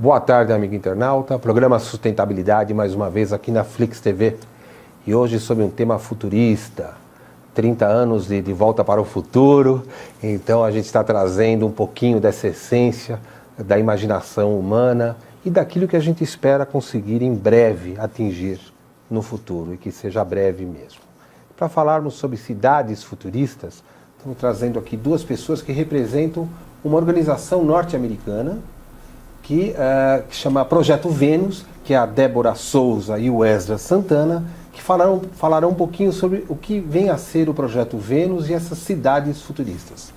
Boa tarde, amigo internauta. Programa Sustentabilidade, mais uma vez aqui na Flix TV. E hoje sobre um tema futurista, 30 anos de volta para o futuro. Então a gente está trazendo um pouquinho dessa essência da imaginação humana e daquilo que a gente espera conseguir em breve atingir no futuro, e que seja breve mesmo. Para falarmos sobre cidades futuristas, estamos trazendo aqui duas pessoas que representam uma organização norte-americana que chama Projeto Vênus, que é a Débora Souza e o Esdras Santana, que falarão um pouquinho sobre o que vem a ser o Projeto Vênus e essas cidades futuristas.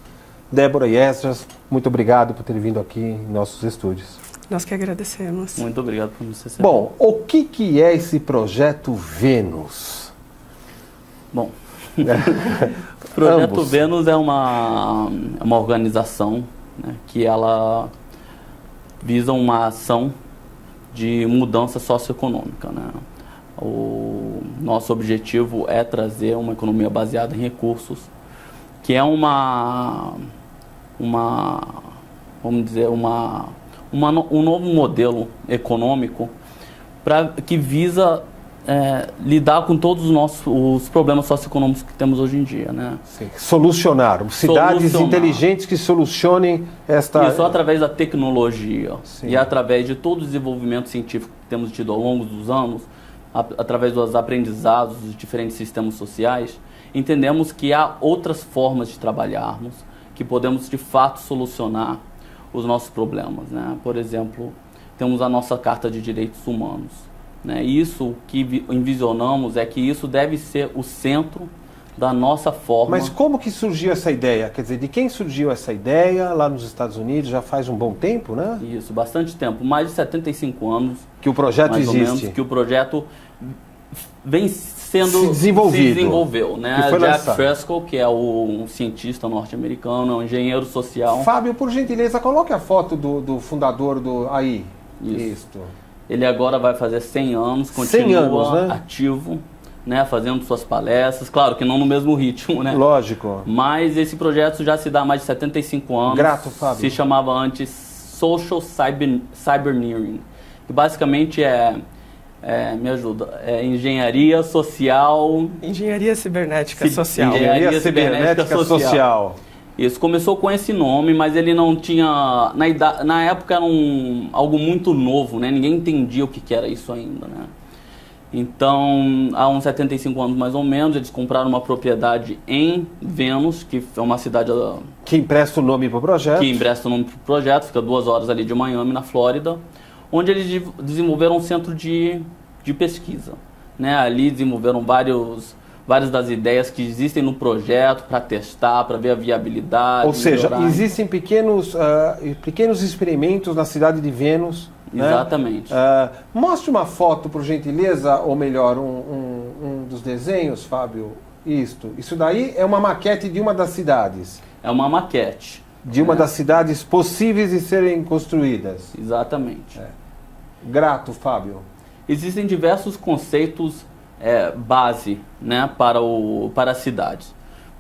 Débora e Esdras, muito obrigado por terem vindo aqui em nossos estúdios. Nós que agradecemos. Muito obrigado por nos receber. Bom, o que é esse Projeto Vênus? Bom, o Projeto Vênus é uma organização, né, que ela visa uma ação de mudança socioeconômica, né? O nosso objetivo é trazer uma economia baseada em recursos, que é um novo modelo econômico que visa lidar com todos os problemas socioeconômicos que temos hoje em dia, né? Sim. Cidades inteligentes que solucionem esta... Isso através da tecnologia. Sim. E através de todo o desenvolvimento científico que temos tido ao longo dos anos, através dos aprendizados dos diferentes sistemas sociais, entendemos que há outras formas de trabalharmos, que podemos de fato solucionar os nossos problemas, né? Por exemplo, temos a nossa Carta de Direitos Humanos, né? Isso, o que envisionamos é que isso deve ser o centro da nossa forma. Mas como que surgiu essa ideia? Quer dizer, de quem surgiu essa ideia lá nos Estados Unidos? Já faz um bom tempo, né? Isso, bastante tempo, mais de 75 anos. Que o projeto mais existe. Ou menos, que o projeto vem sendo... Se desenvolveu, né? Que foi Jack lançado. Fresco, que é um cientista norte-americano, um engenheiro social. Fábio, por gentileza, coloque a foto do fundador aí. Isso. Ele agora vai fazer 100 anos, continua 100 anos, né? ativo, né, fazendo suas palestras, claro que não no mesmo ritmo, né? Lógico. Mas esse projeto já se dá há mais de 75 anos. Grato, Fábio. Se chamava antes Social Cyberengineering, que basicamente me ajuda, engenharia social... Engenharia cibernética social. Engenharia cibernética social. Isso, começou com esse nome, mas ele não tinha... Na época era algo muito novo, né? Ninguém entendia o que era isso ainda, né? Então, há uns 75 anos mais ou menos, eles compraram uma propriedade em Vênus, que é uma cidade... Que empresta o nome para o projeto. Que empresta o nome para o projeto, fica 2 horas ali de Miami, na Flórida, onde eles desenvolveram um centro de pesquisa, né? Ali desenvolveram várias das ideias que existem no projeto para testar, para ver a viabilidade. Ou seja, melhorar. Existem pequenos experimentos na cidade de Vênus. Exatamente. Né? Mostre uma foto, por gentileza, ou melhor, um dos desenhos, Fábio. Isso daí é uma maquete de uma das cidades. É uma maquete. De uma das cidades possíveis de serem construídas. Exatamente. Grato, Fábio. Existem diversos conceitos base, né, para as cidades,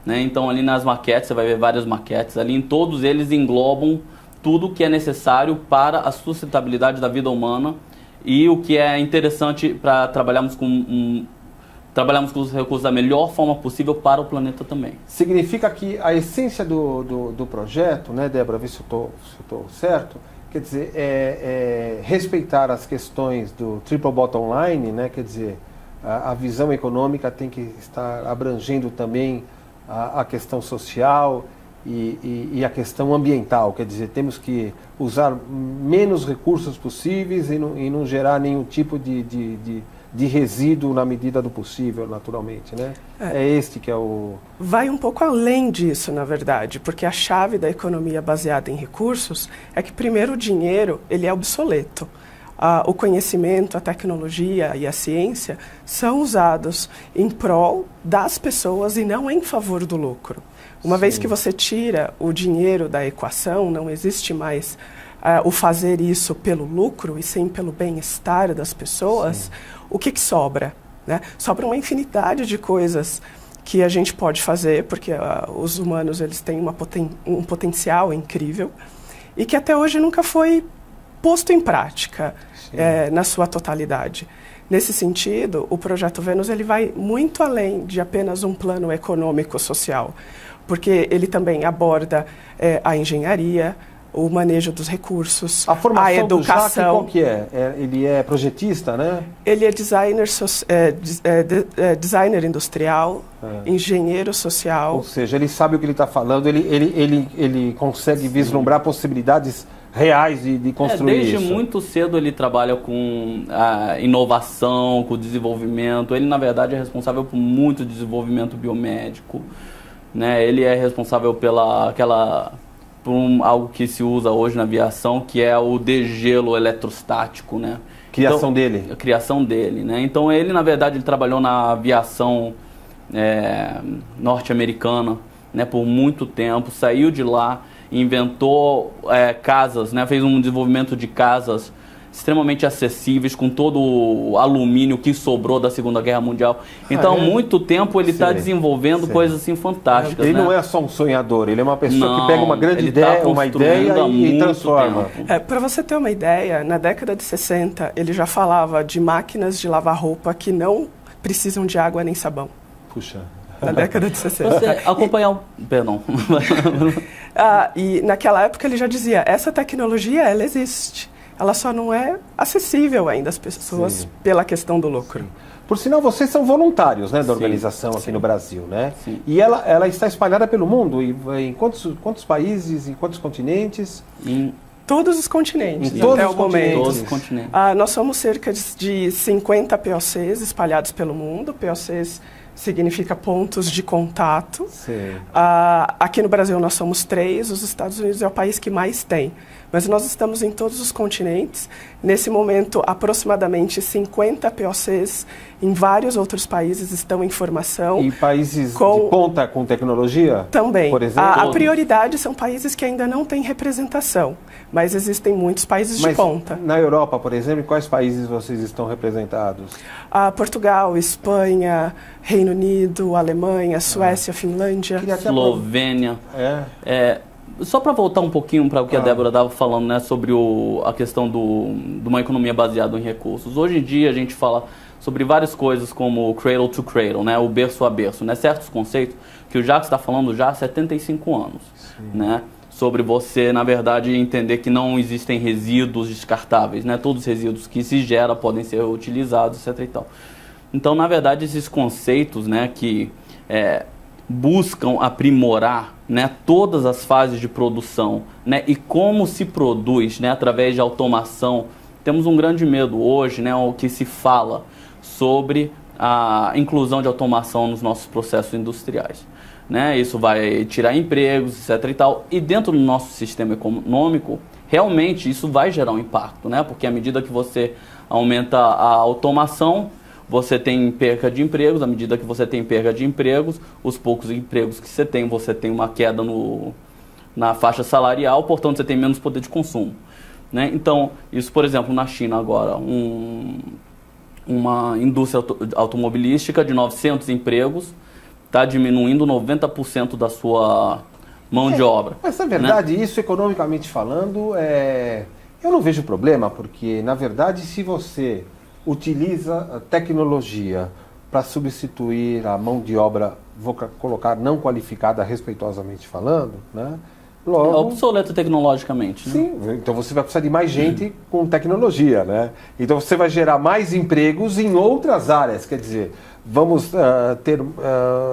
né? Então ali nas maquetes, você vai ver várias maquetes, ali em todos eles englobam tudo que é necessário para a sustentabilidade da vida humana e o que é interessante para trabalharmos com os recursos da melhor forma possível para o planeta também. Significa que a essência do projeto, né, Débora, ver se eu estou certo, quer dizer, respeitar as questões do Triple Bottom Line, né, quer dizer, a visão econômica tem que estar abrangendo também a questão social e a questão ambiental, quer dizer, temos que usar menos recursos possíveis e não gerar nenhum tipo de resíduo na medida do possível, naturalmente, né? É este que é o... Vai um pouco além disso, na verdade, porque a chave da economia baseada em recursos é que, primeiro, o dinheiro ele é obsoleto. O conhecimento, a tecnologia e a ciência são usados em prol das pessoas e não em favor do lucro. Uma vez que você tira o dinheiro da equação, não existe mais o fazer isso pelo lucro e sim pelo bem-estar das pessoas, o que sobra? Né? Sobra uma infinidade de coisas que a gente pode fazer, porque os humanos eles têm um potencial incrível e que até hoje nunca foi posto em prática na sua totalidade. Nesse sentido, o Projeto Vênus ele vai muito além de apenas um plano econômico-social, porque ele também aborda a engenharia, o manejo dos recursos, a formação a educação. Do Jacques, qual que é? Ele é projetista, né? Ele é designer industrial, engenheiro social. Ou seja, ele sabe o que ele está falando, ele consegue vislumbrar possibilidades reais de construir desde isso. muito cedo ele trabalha com a inovação, com o desenvolvimento. Ele, na verdade, é responsável por muito desenvolvimento biomédico, né? Ele é responsável por algo que se usa hoje na aviação, que é o degelo eletrostático, né? Dele. A criação dele, né? Então ele, na verdade, ele trabalhou na aviação norte-americana, né, por muito tempo, saiu de lá, inventou casas, né, fez um desenvolvimento de casas extremamente acessíveis, com todo o alumínio que sobrou da Segunda Guerra Mundial. Então, há muito tempo ele está desenvolvendo coisas assim fantásticas. Ele né? não é só um sonhador, ele é uma pessoa que pega uma grande ideia, uma ideia e transforma. Para você ter uma ideia, na década de 60, ele já falava de máquinas de lavar roupa que não precisam de água nem sabão. Puxa. Na década de 60. Você acompanhar Perdão. E naquela época ele já dizia, essa tecnologia, ela existe. Ela só não é acessível ainda às pessoas pela questão do lucro. Sim. Por sinal, vocês são voluntários, né, da organização aqui no Brasil, né? Sim. E ela está espalhada pelo mundo? Em quantos países, em quantos continentes? Em todos os continentes, até o momento. Todos os continentes. Nós somos cerca de 50 POCs espalhados pelo mundo. POCs significa pontos de contato. Aqui no Brasil nós somos 3, os Estados Unidos é o país que mais tem. Mas nós estamos em todos os continentes. Nesse momento, aproximadamente 50 POCs em vários outros países estão em formação. E países de ponta com tecnologia? Também. Por exemplo? A prioridade são países que ainda não têm representação, mas existem muitos países de ponta. Na Europa, por exemplo, em quais países vocês estão representados? Portugal, Espanha, Reino Unido, Alemanha, Suécia, Finlândia. Eslovênia. Só para voltar um pouquinho para o que a Débora estava falando, né, sobre a questão de uma economia baseada em recursos. Hoje em dia a gente fala sobre várias coisas como o cradle to cradle, né, o berço a berço, né, certos conceitos que o Jacques está falando já há 75 anos, né, sobre você, na verdade, entender que não existem resíduos descartáveis, né, todos os resíduos que se geram podem ser utilizados, etc. e tal. Então, na verdade, esses conceitos, né, que buscam aprimorar, né, todas as fases de produção, né, e como se produz, né, através de automação. Temos um grande medo hoje, né, o que se fala sobre a inclusão de automação nos nossos processos industriais, né? Isso vai tirar empregos, etc. e tal. E dentro do nosso sistema econômico, realmente isso vai gerar um impacto, né? Porque à medida que você aumenta a automação, você tem perca de empregos. À medida que você tem perca de empregos, os poucos empregos que você tem uma queda na faixa salarial, portanto você tem menos poder de consumo, né? Então, isso, por exemplo, na China agora, uma indústria automobilística de 900 empregos está diminuindo 90% da sua mão de obra. Mas, na verdade, né? Isso economicamente falando, eu não vejo problema, porque, na verdade, se você utiliza a tecnologia para substituir a mão de obra, vou colocar não qualificada, respeitosamente falando, né? Logo, é obsoleto tecnologicamente. Né? Sim, então você vai precisar de mais gente com tecnologia, né? Então você vai gerar mais empregos em outras áreas, quer dizer, vamos ter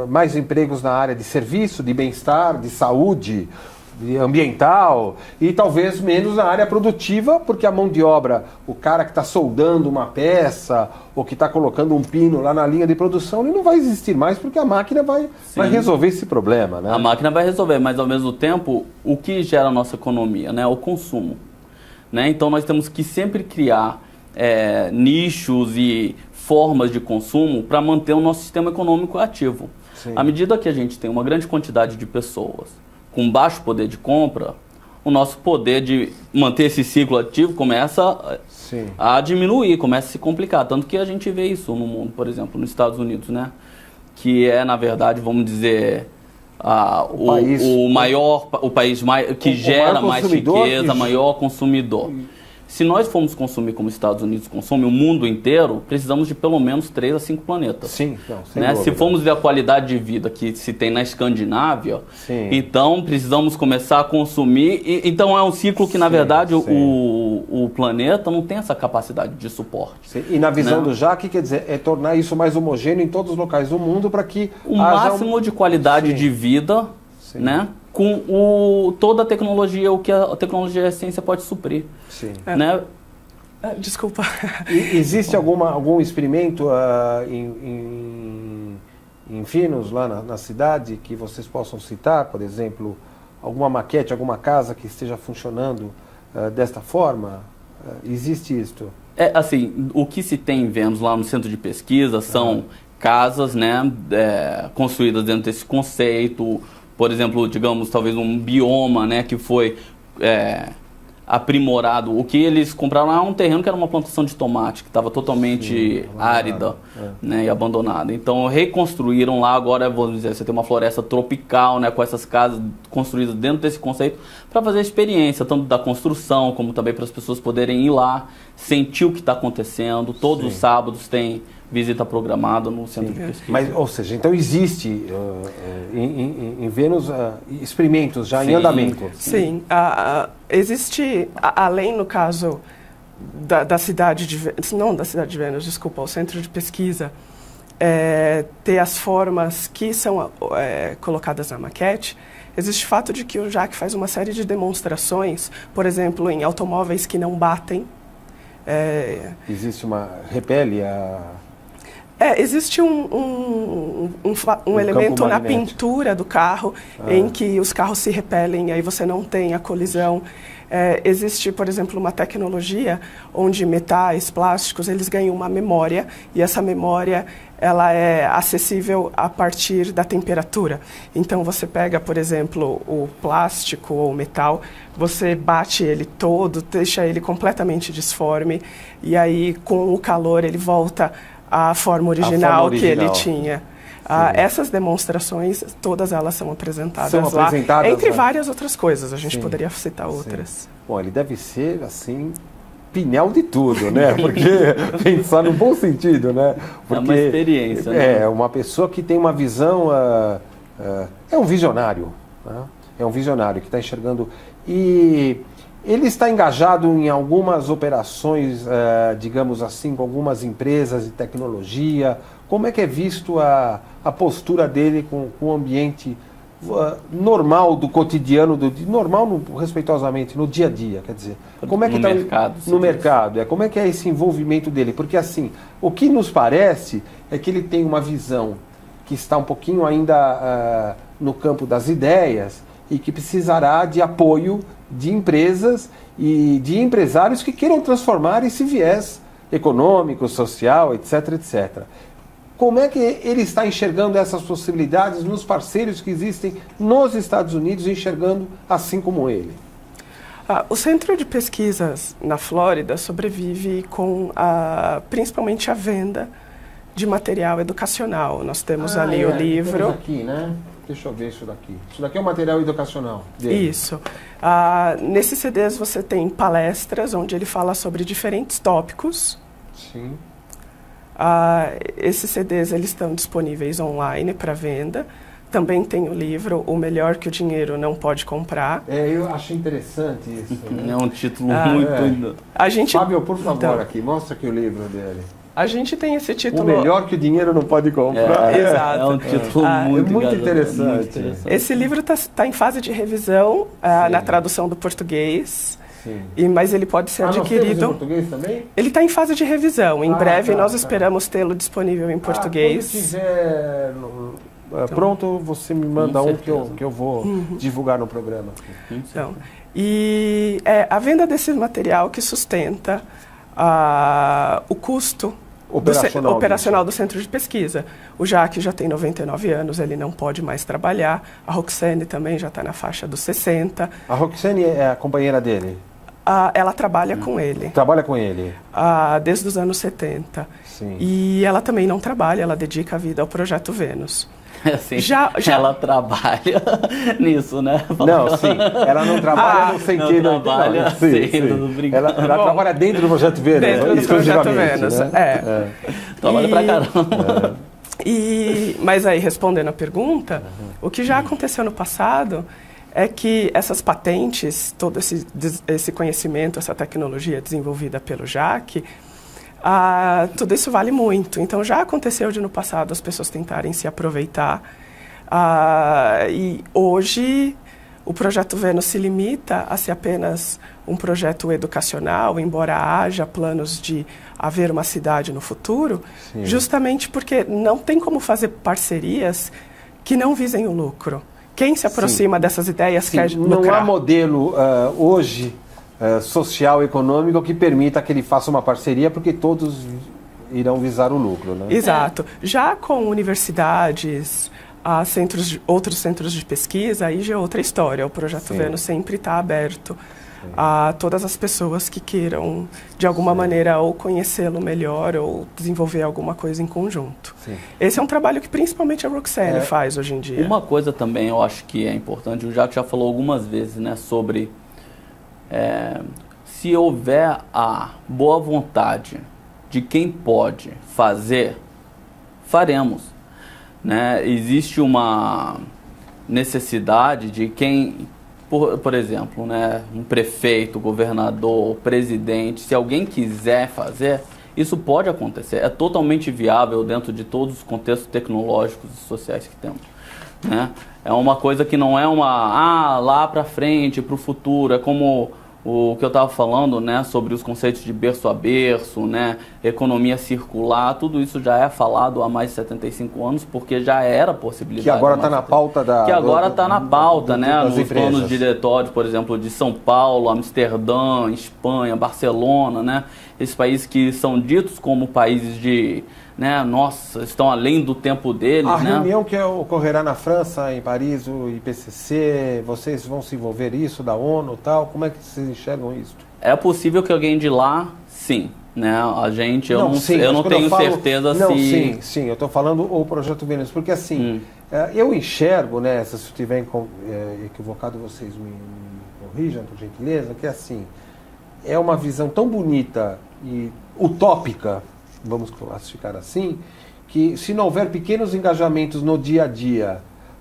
mais empregos na área de serviço, de bem-estar, de saúde, ambiental, e talvez menos na área produtiva, porque a mão de obra, o cara que está soldando uma peça ou que está colocando um pino lá na linha de produção, ele não vai existir mais, porque a máquina vai resolver esse problema, né? A máquina vai resolver, mas ao mesmo tempo, o que gera a nossa economia, né? O consumo, né? Então nós temos que sempre criar nichos e formas de consumo para manter o nosso sistema econômico ativo. Sim. À medida que a gente tem uma grande quantidade de pessoas com baixo poder de compra, o nosso poder de manter esse ciclo ativo começa a diminuir, começa a se complicar. Tanto que a gente vê isso no mundo, por exemplo, nos Estados Unidos, né? Que é, na verdade, vamos dizer, o país que gera mais riqueza, maior consumidor. Se nós formos consumir como os Estados Unidos consomem, o mundo inteiro, precisamos de pelo menos 3 a 5 planetas. Sim, não, sem né? dúvida. Se formos ver a qualidade de vida que se tem na Escandinávia, Sim. então precisamos começar a consumir. Então é um ciclo que, na verdade, o planeta não tem essa capacidade de suporte. Sim. E na visão né? do Jacques, quer dizer, é tornar isso mais homogêneo em todos os locais do mundo para que o máximo de qualidade Sim. de vida, Sim. né? Com toda a tecnologia, o que a tecnologia e a ciência pode suprir. Sim. Né? Desculpa. Existe algum experimento em Finos, lá na cidade, que vocês possam citar, por exemplo, alguma maquete, alguma casa que esteja funcionando desta forma? Existe isto? Assim, o que se tem em Vênus lá no centro de pesquisa são casas, né, construídas dentro desse conceito, por exemplo, digamos, talvez um bioma, né, que foi aprimorado. O que eles compraram lá é um terreno que era uma plantação de tomate, que estava totalmente árida, né, e abandonada. Então, reconstruíram lá, agora, vamos dizer, você tem uma floresta tropical, né, com essas casas construídas dentro desse conceito, para fazer a experiência, tanto da construção, como também para as pessoas poderem ir lá, sentir o que está acontecendo. Todos os sábados tem visita programada no centro de pesquisa. Mas, ou seja, então existe em Vênus experimentos já em andamento. Sim. Existe, além no caso da cidade de Vênus, não da cidade de Vênus, desculpa, o centro de pesquisa, ter as formas que são colocadas na maquete, existe o fato de que o Jacques faz uma série de demonstrações, por exemplo, em automóveis que não batem. Existe repele existe um elemento na pintura do carro em que os carros se repelem e aí você não tem a colisão. Existe, por exemplo, uma tecnologia onde metais, plásticos, eles ganham uma memória e essa memória ela é acessível a partir da temperatura. Então você pega, por exemplo, o plástico ou o metal, você bate ele todo, deixa ele completamente disforme e aí com o calor ele volta à forma original que ele tinha. Essas demonstrações, todas elas são apresentadas lá, entre várias outras coisas, a gente poderia citar outras. Bom, ele deve ser, assim, pinel de tudo, né? Porque, pensar no bom sentido, né? Porque, é uma experiência, né? É uma pessoa que tem uma visão, é um visionário, né? É um visionário que está enxergando. E ele está engajado em algumas operações, digamos assim, com algumas empresas de tecnologia. Como é que é visto a postura dele com o ambiente normal do cotidiano, normal respeitosamente, no dia a dia, quer dizer, como é que está no mercado? Como é que é esse envolvimento dele? Porque assim, o que nos parece é que ele tem uma visão que está um pouquinho ainda no campo das ideias e que precisará de apoio de empresas e de empresários que queiram transformar esse viés econômico, social, etc, etc. Como é que ele está enxergando essas possibilidades nos parceiros que existem nos Estados Unidos, enxergando assim como ele? O Centro de Pesquisas na Flórida sobrevive com principalmente a venda de material educacional. Nós temos ali o livro. Temos aqui, né? Deixa eu ver isso daqui. Isso daqui é um material educacional dele. Isso. Nesses CDs você tem palestras onde ele fala sobre diferentes tópicos. Sim. Esses CDs eles estão disponíveis online para venda. Também tem o livro O Melhor que o Dinheiro Não Pode Comprar. Eu achei interessante isso. Né? É um título muito... Fábio, por favor, aqui, mostra aqui o livro dele. A gente tem esse título... O Melhor que o Dinheiro Não Pode Comprar. Exato. É um título muito interessante. Esse livro está em fase de revisão na tradução do português. Mas ele pode ser adquirido. Nós temos em português também? Ele está em fase de revisão. Em breve nós esperamos tê-lo disponível em português. Quando tiver pronto, você me manda um que eu vou divulgar no programa. Então, e a venda desse material que sustenta o custo operacional do centro de pesquisa. O Jacques já tem 99 anos, ele não pode mais trabalhar. A Roxane também já está na faixa dos 60. A Roxane é a companheira dele? Ela trabalha com ele. Trabalha com ele? Desde os anos 70. Sim. E ela também não trabalha, ela dedica a vida ao Projeto Vênus. Assim, ela trabalha nisso, né? Não, sim. Ela não trabalha no sentido... Não trabalha, não, sim. Ela trabalha dentro do Projeto Vênus. Dentro do Projeto Vênus, né? Trabalha pra caramba. Mas aí, respondendo a pergunta, o que já aconteceu no passado é que essas patentes, todo esse conhecimento, essa tecnologia desenvolvida pelo JAC, tudo isso vale muito. Então, já aconteceu de no passado as pessoas tentarem se aproveitar. E hoje, o Projeto Vênus se limita a ser apenas um projeto educacional, embora haja planos de haver uma cidade no futuro, sim, justamente porque não tem como fazer parcerias que não visem o lucro. Quem se aproxima, sim, dessas ideias, sim, quer lucrar. Não há modelo hoje social, econômico, que permita que ele faça uma parceria, porque todos irão visar o lucro, né? Exato. Já com universidades, outros centros de pesquisa, aí já é outra história. O Projeto Vênus sempre está aberto a todas as pessoas que queiram, de alguma maneira, ou conhecê-lo melhor ou desenvolver alguma coisa em conjunto. Sim. Esse é um trabalho que principalmente a Roxane faz hoje em dia. Uma coisa também eu acho que é importante, o Jacques já falou algumas vezes, né, sobre se houver a boa vontade de quem pode fazer, faremos. Né? Existe uma necessidade de quem... Por exemplo, né, um prefeito, governador, presidente, se alguém quiser fazer, isso pode acontecer. É totalmente viável dentro de todos os contextos tecnológicos e sociais que temos. Né? É uma coisa que não é lá para frente, para o futuro. É como o que eu estava falando, né, sobre os conceitos de berço a berço, né, economia circular, tudo isso já é falado há mais de 75 anos, porque já era possibilidade. Que agora está na pauta da... Que agora está na pauta, né, nos planos diretórios, por exemplo, de São Paulo, Amsterdã, Espanha, Barcelona, né, esses países que são ditos como países de... Né, nossa, estão além do tempo deles. A reunião que ocorrerá na França, em Paris, o IPCC, vocês vão se envolver isso, da ONU e tal? Como é que vocês enxergam isso? É possível que alguém de lá, sim. Né? A gente, eu não tenho certeza se... Sim, eu estou falando o Projeto Vênus, porque assim, eu enxergo, né, se eu estiver equivocado, vocês me corrijam, por gentileza, que assim, é uma visão tão bonita e utópica, vamos classificar assim, que se não houver pequenos engajamentos no dia a dia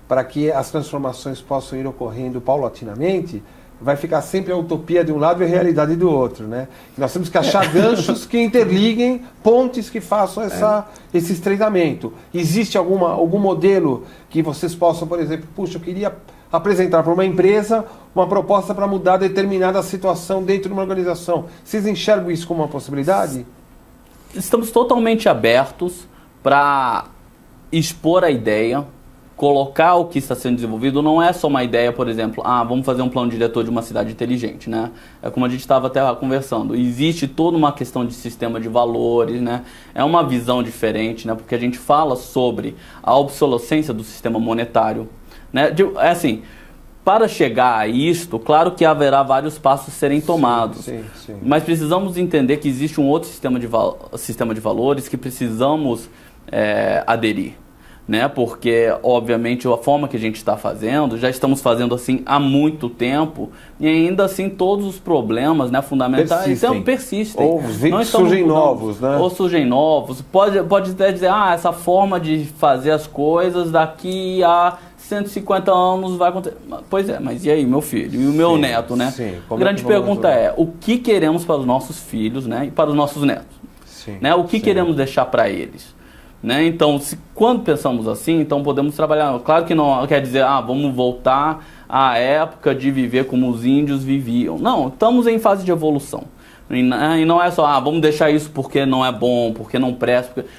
para que as transformações possam ir ocorrendo paulatinamente, vai ficar sempre a utopia de um lado e a realidade do outro, né? Nós temos que achar ganchos que interliguem, pontes que façam esse estreitamento. Existe algum modelo que vocês possam, por exemplo, puxa, eu queria apresentar para uma empresa uma proposta para mudar determinada situação dentro de uma organização. Vocês enxergam isso como uma possibilidade? Estamos totalmente abertos para expor a ideia, colocar o que está sendo desenvolvido. Não é só uma ideia, por exemplo, vamos fazer um plano diretor de uma cidade inteligente, né? É como a gente estava até conversando. Existe toda uma questão de sistema de valores, né? É uma visão diferente, né? Porque a gente fala sobre a obsolescência do sistema monetário, né? É assim... Para chegar a isto, claro que haverá vários passos serem tomados, sim. Mas precisamos entender que existe um outro sistema de valores que precisamos aderir, né? Porque, obviamente, a forma que a gente está fazendo, já estamos fazendo assim há muito tempo e ainda assim todos os problemas, né, fundamentais persistem. Ou surgem novos, né? Ou surgem novos. Pode até dizer, essa forma de fazer as coisas daqui a 150 anos vai acontecer. Pois é, mas e aí, meu filho? E o meu neto, né? A grande pergunta é, o que queremos para os nossos filhos, né? E para os nossos netos? Né? O que queremos deixar para eles? Né? Então, quando pensamos assim, então podemos trabalhar. Claro que não quer dizer, vamos voltar à época de viver como os índios viviam. Não, estamos em fase de evolução. E não é só, vamos deixar isso porque não é bom, porque não presta. Porque...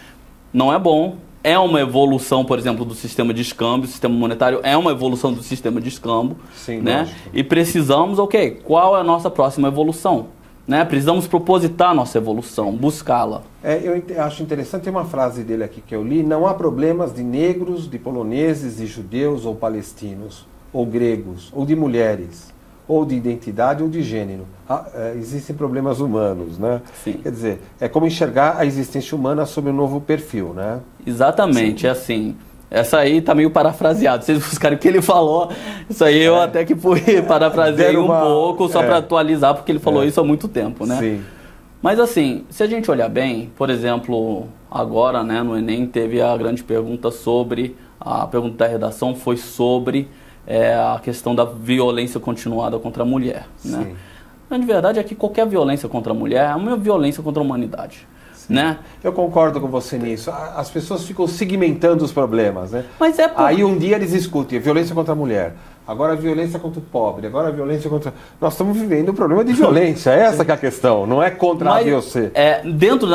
Não é bom. É uma evolução, por exemplo, do sistema de escâmbio. O sistema monetário é uma evolução do sistema de escâmbio. Sim, né? Lógico. E precisamos, qual é a nossa próxima evolução? Né? Precisamos propositar a nossa evolução, buscá-la. Eu acho interessante, tem uma frase dele aqui que eu li: não há problemas de negros, de poloneses, de judeus ou palestinos, ou gregos, ou de mulheres, ou de identidade ou de gênero. Existem problemas humanos, né? Sim. Quer dizer, é como enxergar a existência humana sob um novo perfil, né? Exatamente, é assim. Essa aí tá meio parafraseado. Vocês buscaram o que ele falou. Isso aí eu até que fui parafraseei um pouco, só para atualizar, porque ele falou isso há muito tempo, né? Sim. Mas assim, se a gente olhar bem, por exemplo, agora, né, no Enem teve a grande pergunta sobre, a pergunta da redação foi sobre a questão da violência continuada contra a mulher, né? A grande verdade é que qualquer violência contra a mulher é uma violência contra a humanidade. Né? Eu concordo com você nisso. As pessoas ficam segmentando os problemas, né? Mas Aí um dia eles discutem a violência contra a mulher, agora a violência contra o pobre, agora a violência contra... Nós estamos vivendo um problema de violência, essa que é a questão, não é contra A e você. Dentro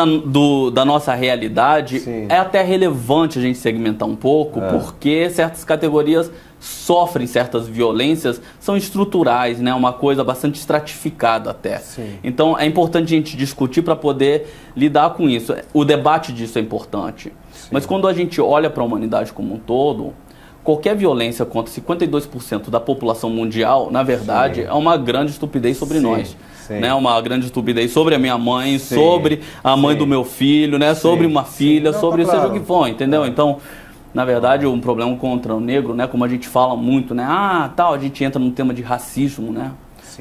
da nossa realidade, é até relevante a gente segmentar um pouco, porque certas categorias sofrem certas violências, são estruturais, né? Uma coisa bastante estratificada até. Então é importante a gente discutir para poder lidar com isso. O debate disso é importante. Mas quando a gente olha para a humanidade como um todo, qualquer violência contra 52% da população mundial, na verdade, é uma grande estupidez sobre nós. Né? Uma grande estupidez sobre a minha mãe, sobre a mãe do meu filho, né? Sobre uma filha, não, sobre seja o que for, entendeu? Então, na verdade, um problema contra o negro, né, como a gente fala muito, né, a gente entra no tema de racismo, né,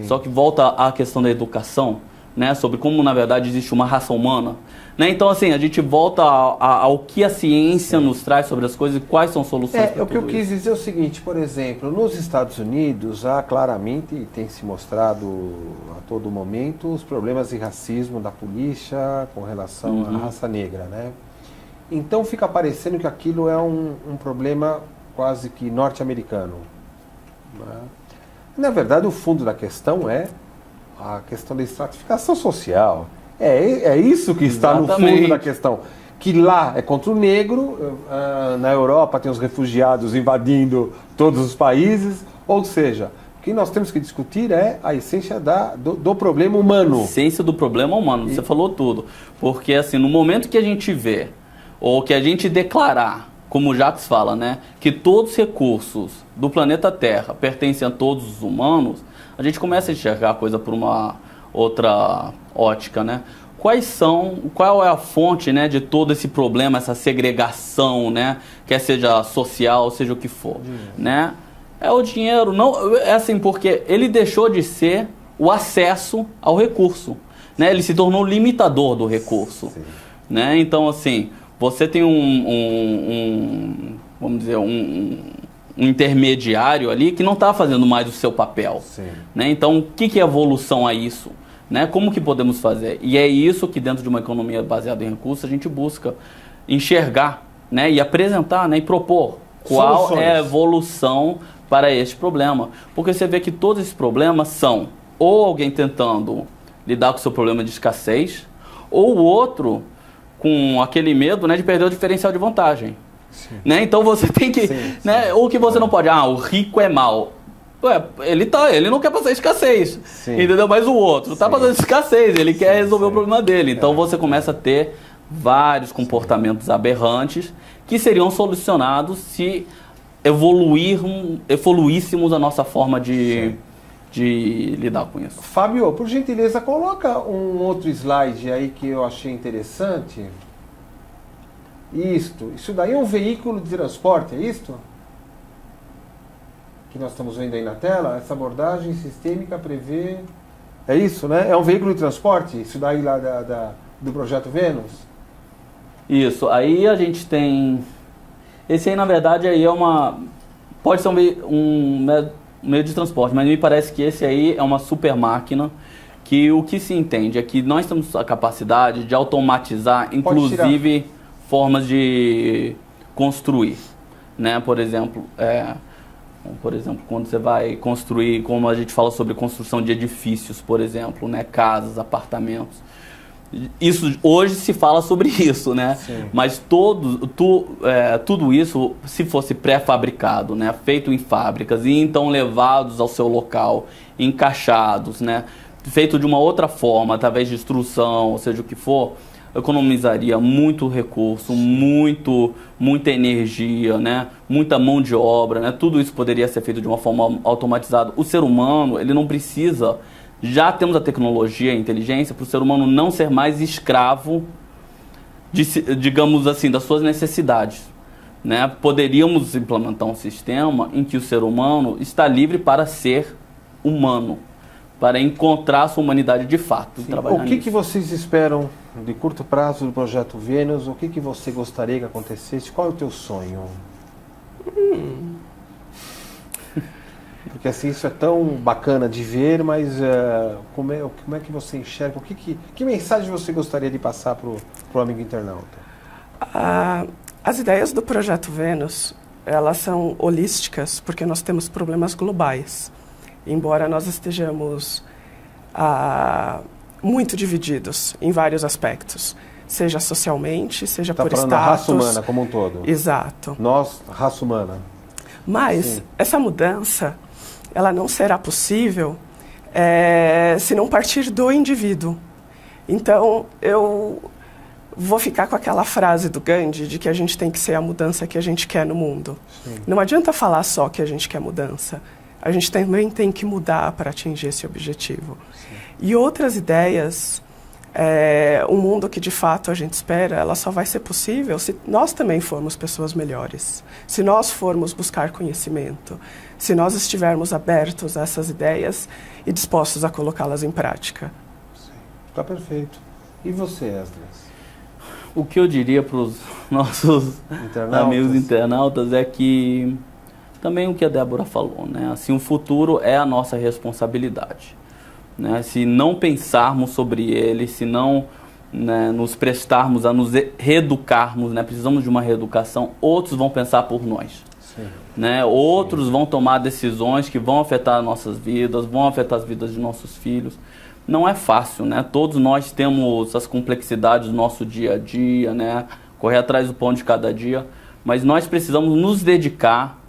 só que volta à questão da educação, né, sobre como, na verdade, existe uma raça humana, né, então, assim, a gente volta ao que a ciência nos traz sobre as coisas e quais são as soluções para o que eu quis dizer é o seguinte, por exemplo, nos Estados Unidos, há claramente, tem se mostrado a todo momento, os problemas de racismo da polícia com relação à raça negra, né. Então fica parecendo que aquilo é um problema quase que norte-americano. Né? Na verdade, o fundo da questão é a questão da estratificação social. É isso que está no fundo da questão. Que lá é contra o negro, na Europa tem os refugiados invadindo todos os países, ou seja, o que nós temos que discutir é a essência do problema humano. A essência do problema humano, você falou tudo. Porque assim, no momento que a gente vê ou que a gente declarar, como o Jacques fala, né, que todos os recursos do planeta Terra pertencem a todos os humanos, a gente começa a enxergar a coisa por uma outra ótica, né? Qual é a fonte, né, de todo esse problema, essa segregação, né, quer seja social, seja o que for, né? É o dinheiro, não, é assim, porque ele deixou de ser o acesso ao recurso, né? Ele se tornou limitador do recurso, né? Então, assim, você tem vamos dizer, um intermediário ali que não está fazendo mais o seu papel. Né? Então, o que é evolução a isso? Né? Como que podemos fazer? E é isso que dentro de uma economia baseada em recursos a gente busca enxergar, né? E apresentar, né? E propor qual é a evolução para este problema. Porque você vê que todos esses problemas são ou alguém tentando lidar com o seu problema de escassez, ou o outro com aquele medo, né, de perder o diferencial de vantagem. Né? Então você tem que... né, o que você não pode... o rico é mau. Ué, ele não quer passar escassez. Entendeu? Mas o outro está passando escassez, ele quer resolver o problema dele. Então você começa a ter vários comportamentos aberrantes que seriam solucionados se evoluíssemos a nossa forma de lidar com isso. Fábio, por gentileza, coloca um outro slide aí que eu achei interessante. Isso daí é um veículo de transporte, é isto? Que nós estamos vendo aí na tela, essa abordagem sistêmica prevê... É isso, né? É um veículo de transporte, isso daí lá do Projeto Vênus? Isso, aí a gente tem... Esse aí, na verdade, aí pode ser um meio de transporte, mas me parece que esse aí é uma super máquina que o que se entende é que nós temos a capacidade de automatizar, inclusive, formas de construir, né? Por exemplo, quando você vai construir, como a gente fala sobre construção de edifícios, por exemplo, né? Casas, apartamentos. Isso, hoje se fala sobre isso, né? Mas tudo isso, se fosse pré-fabricado, né? Feito em fábricas e então levados ao seu local, encaixados, né? Feito de uma outra forma, através de instrução, ou seja o que for, economizaria muito recurso, muita energia, né? Muita mão de obra, né? Tudo isso poderia ser feito de uma forma automatizada. O ser humano, ele não precisa... Já temos a tecnologia e a inteligência para o ser humano não ser mais escravo, digamos assim, das suas necessidades. né, poderíamos implementar um sistema em que o ser humano está livre para ser humano, para encontrar sua humanidade de fato. E trabalhar o que vocês esperam de curto prazo do Projeto Vênus? O que você gostaria que acontecesse? Qual é o teu sonho? Porque assim, isso é tão bacana de ver, mas como é que você enxerga? Que mensagem você gostaria de passar para o amigo internauta? As ideias do Projeto Vênus, elas são holísticas, porque nós temos problemas globais. Embora nós estejamos muito divididos em vários aspectos, seja socialmente, seja por status. Está falando da raça humana como um todo. Exato. Nós, raça humana. Mas Sim. essa mudança, ela não será possível se não partir do indivíduo. Então, eu vou ficar com aquela frase do Gandhi de que a gente tem que ser a mudança que a gente quer no mundo. Sim. Não adianta falar só que a gente quer mudança. A gente também tem que mudar para atingir esse objetivo. Sim. E outras ideias, um mundo que de fato a gente espera, ela só vai ser possível se nós também formos pessoas melhores. Se nós formos buscar conhecimento, se nós estivermos abertos a essas ideias e dispostos a colocá-las em prática. Está perfeito. E você, Esdras? O que eu diria para os nossos amigos internautas é que também o que a Débora falou, né? Assim, o futuro é a nossa responsabilidade, né? Se não pensarmos sobre ele, se não, né, nos prestarmos a nos reeducarmos, né? Precisamos de uma reeducação, outros vão pensar por nós. Sim. Né? Outros vão tomar decisões que vão afetar nossas vidas, vão afetar as vidas de nossos filhos. Não é fácil, né? Todos nós temos as complexidades do nosso dia a dia, né? Correr atrás do pão de cada dia, mas nós precisamos nos dedicar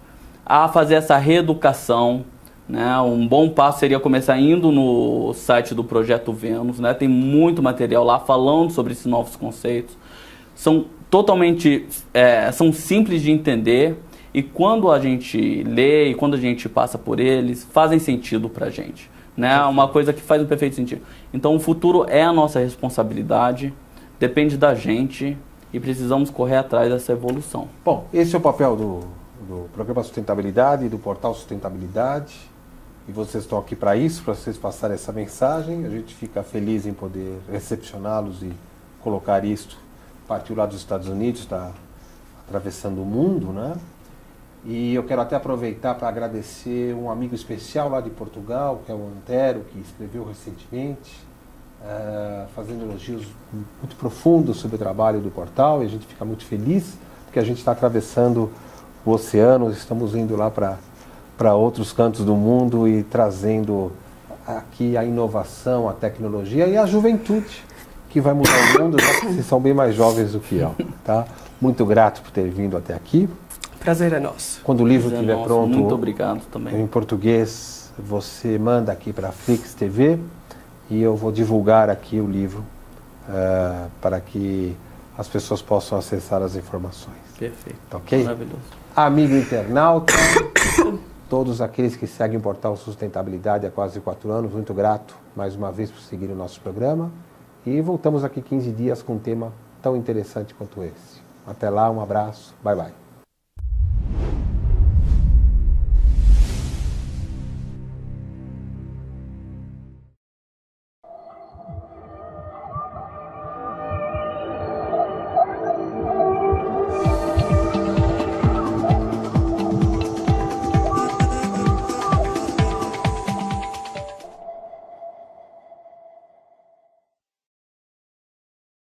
a fazer essa reeducação, né? Um bom passo seria começar indo no site do Projeto Vênus, né? Tem muito material lá falando sobre esses novos conceitos. São totalmente, são simples de entender e quando a gente lê e quando a gente passa por eles, fazem sentido pra gente. Né? Uma coisa que faz um perfeito sentido. Então o futuro é a nossa responsabilidade, depende da gente e precisamos correr atrás dessa evolução. Bom, esse é o papel do Programa Sustentabilidade, do Portal Sustentabilidade, e vocês estão aqui para isso, para vocês passarem essa mensagem. A gente fica feliz em poder recepcioná-los e colocar isto. Partiu lá dos Estados Unidos, está atravessando o mundo, né? E eu quero até aproveitar para agradecer um amigo especial lá de Portugal, que é o Antero, que escreveu recentemente, fazendo elogios muito profundos sobre o trabalho do portal, e a gente fica muito feliz, porque a gente está atravessando o oceano, estamos indo lá para outros cantos do mundo e trazendo aqui a inovação, a tecnologia e a juventude, que vai mudar o mundo, já que vocês são bem mais jovens do que eu. Tá? Muito grato por ter vindo até aqui. Prazer é nosso. Quando o livro estiver pronto, muito obrigado também. Em português, você manda aqui para a Flix TV e eu vou divulgar aqui o livro para que as pessoas possam acessar as informações. Perfeito. Tá ok? Maravilhoso. Amigo internauta, todos aqueles que seguem o Portal Sustentabilidade há quase 4 anos, muito grato mais uma vez por seguir o nosso programa e voltamos aqui 15 dias com um tema tão interessante quanto esse. Até lá, um abraço, bye bye.